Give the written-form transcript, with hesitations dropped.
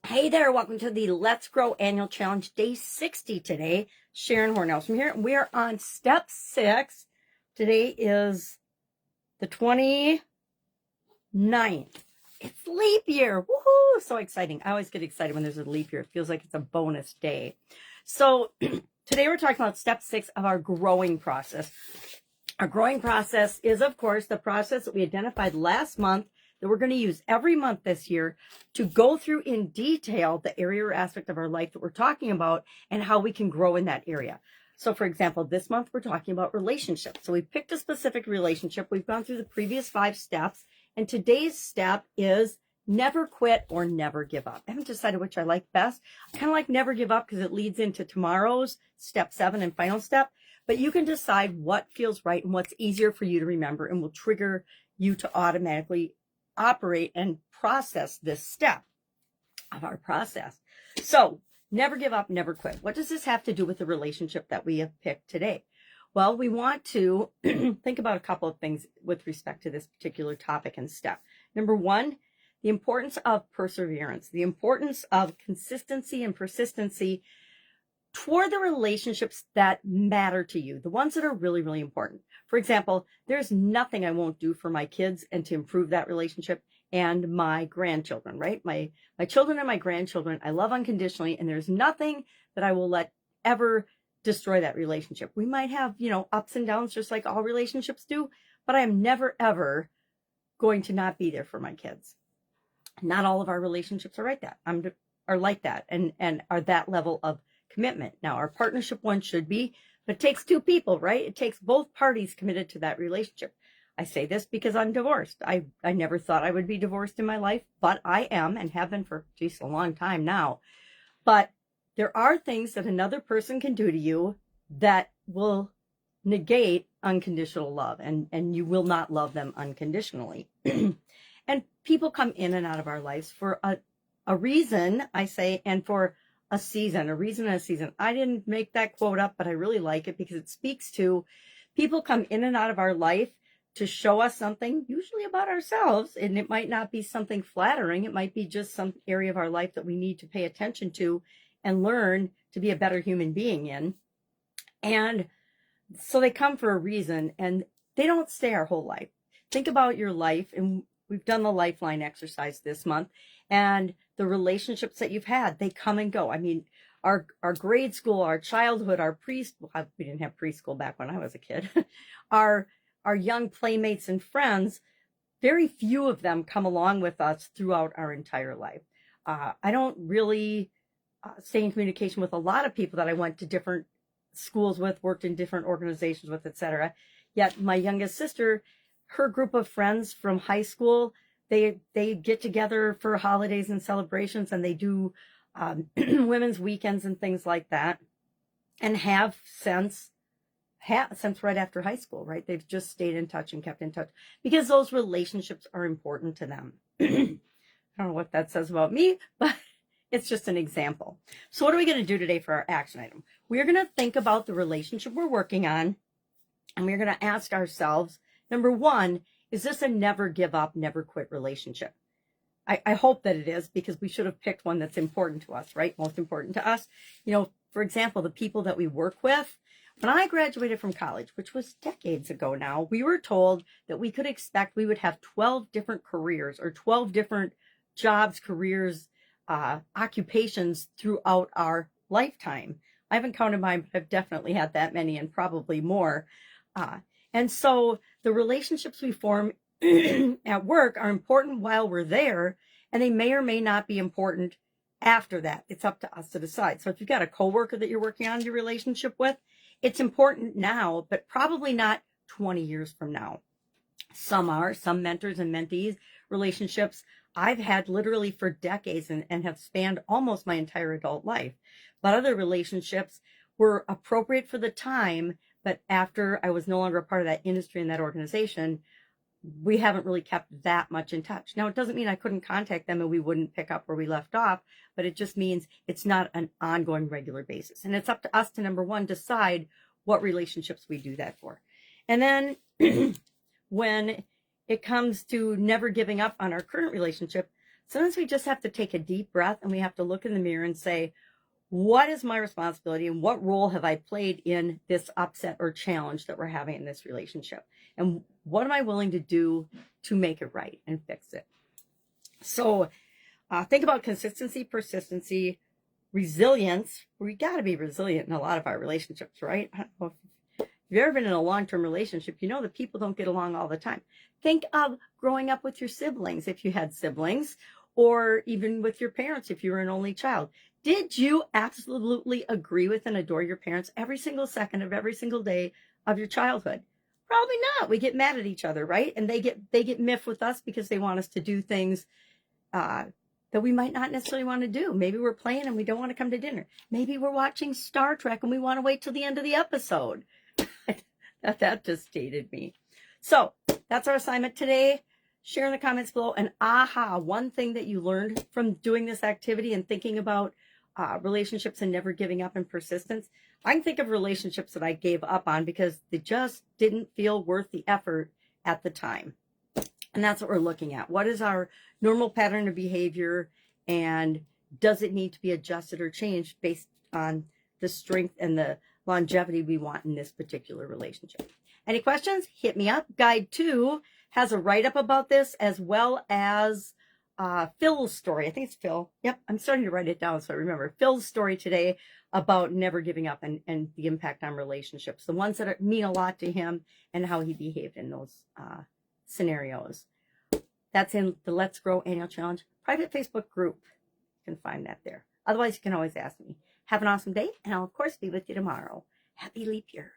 Hey there, welcome to the Let's Grow Annual Challenge, day 60 today. Sharon Horne-Ellstrom here. We are on step 6. Today is the 29th. It's leap year. Woohoo! So exciting. I always get excited when there's a leap year. It feels like it's a bonus day. So today we're talking about step 6 of our growing process. Our growing process is, of course, the process that we identified last month that we're going to use every month this year to go through in detail the area or aspect of our life that we're talking about and how we can grow in that area. So, for example, this month we're talking about relationships. So we picked a specific relationship. We've gone through the previous 5 steps, and today's step is never quit or never give up. I haven't decided which I like best. I kind of like never give up because it leads into tomorrow's step 7 and final step. But you can decide what feels right and what's easier for you to remember and will trigger you to automatically operate and process this step of our process. So never give up, never quit. What does this have to do with the relationship that we have picked today? Well, we want to think about a couple of things with respect to this particular topic and step. Number one, the importance of perseverance, the importance of consistency and persistency toward the relationships that matter to you, the ones that are really, really important. For example, there's nothing I won't do for my kids and to improve that relationship and my grandchildren, right? My children and my grandchildren, I love unconditionally, and there's nothing that I will let ever destroy that relationship. We might have, ups and downs just like all relationships do, but I am never, ever going to not be there for my kids. Not all of our relationships are like that. And are that level of commitment. Now, our partnership one should be, but it takes 2 people, right? It takes both parties committed to that relationship. I say this because I'm divorced. I never thought I would be divorced in my life, but I am and have been for, a long time now. But there are things that another person can do to you that will negate unconditional love, and you will not love them unconditionally. And people come in and out of our lives for a reason, I say, and for a season, a reason and a season. I didn't make that quote up, but I really like it because it speaks to people come in and out of our life to show us something, usually about ourselves. And it might not be something flattering. It might be just some area of our life that we need to pay attention to and learn to be a better human being in. And so they come for a reason, and they don't stay our whole life. Think about your life, and we've done the lifeline exercise this month, and the relationships that you've had, they come and go. I mean, our grade school, our childhood, our preschool, we didn't have preschool back when I was a kid, our young playmates and friends, very few of them come along with us throughout our entire life. I don't really stay in communication with a lot of people that I went to different schools with, worked in different organizations with, etc. Yet my youngest sister, her group of friends from high school, they get together for holidays and celebrations, and they do women's weekends and things like that, and have since right after high school, right? They've just stayed in touch and kept in touch because those relationships are important to them. I don't know what that says about me, but it's just an example. So what are we going to do today for our action item? We're going to think about the relationship we're working on, and we're going to ask ourselves, number one, is this a never give up, never quit relationship? I hope that it is, because we should have picked one that's important to us, right? Most important to us. For example, the people that we work with. When I graduated from college, which was decades ago now, we were told that we could expect we would have 12 different careers or 12 different jobs, careers, occupations throughout our lifetime. I haven't counted mine, but I've definitely had that many and probably more. And so the relationships we form at work are important while we're there, and they may or may not be important after that. It's up to us to decide. So if you've got a coworker that you're working on your relationship with, it's important now, but probably not 20 years from now. Some mentors and mentees relationships I've had literally for decades and have spanned almost my entire adult life. But other relationships were appropriate for the time, but after I was no longer a part of that industry and that organization, we haven't really kept that much in touch. Now, it doesn't mean I couldn't contact them and we wouldn't pick up where we left off, but it just means it's not an ongoing regular basis. And it's up to us to, number one, decide what relationships we do that for. And then when it comes to never giving up on our current relationship, Sometimes we just have to take a deep breath and we have to look in the mirror and say, what is my responsibility and what role have I played in this upset or challenge that we're having in this relationship? And what am I willing to do to make it right and fix it? So think about consistency, persistency, resilience. We got to be resilient in a lot of our relationships, right? I don't know if you've ever been in a long-term relationship, you know that people don't get along all the time. Think of growing up with your siblings, if you had siblings, or even with your parents, if you were an only child. Did you absolutely agree with and adore your parents every single second of every single day of your childhood? Probably not. We get mad at each other, right? And they get miffed with us because they want us to do things that we might not necessarily want to do. Maybe we're playing and we don't want to come to dinner. Maybe we're watching Star Trek and we want to wait till the end of the episode. That just dated me. So that's our assignment today. Share in the comments below an one thing that you learned from doing this activity and thinking about relationships and never giving up and persistence. I can think of relationships that I gave up on because they just didn't feel worth the effort at the time. And that's what we're looking at. What is our normal pattern of behavior, and does it need to be adjusted or changed based on the strength and the longevity we want in this particular relationship? Any questions? Hit me up. Guide 2 has a write-up about this, as well as Phil's story. I think it's Phil. Yep, I'm starting to write it down so I remember. Phil's story today about never giving up and the impact on relationships, the ones that mean a lot to him and how he behaved in those scenarios. That's in the Let's Grow Annual Challenge private Facebook group. You can find that there. Otherwise, you can always ask me. Have an awesome day, and I'll, of course, be with you tomorrow. Happy leap year.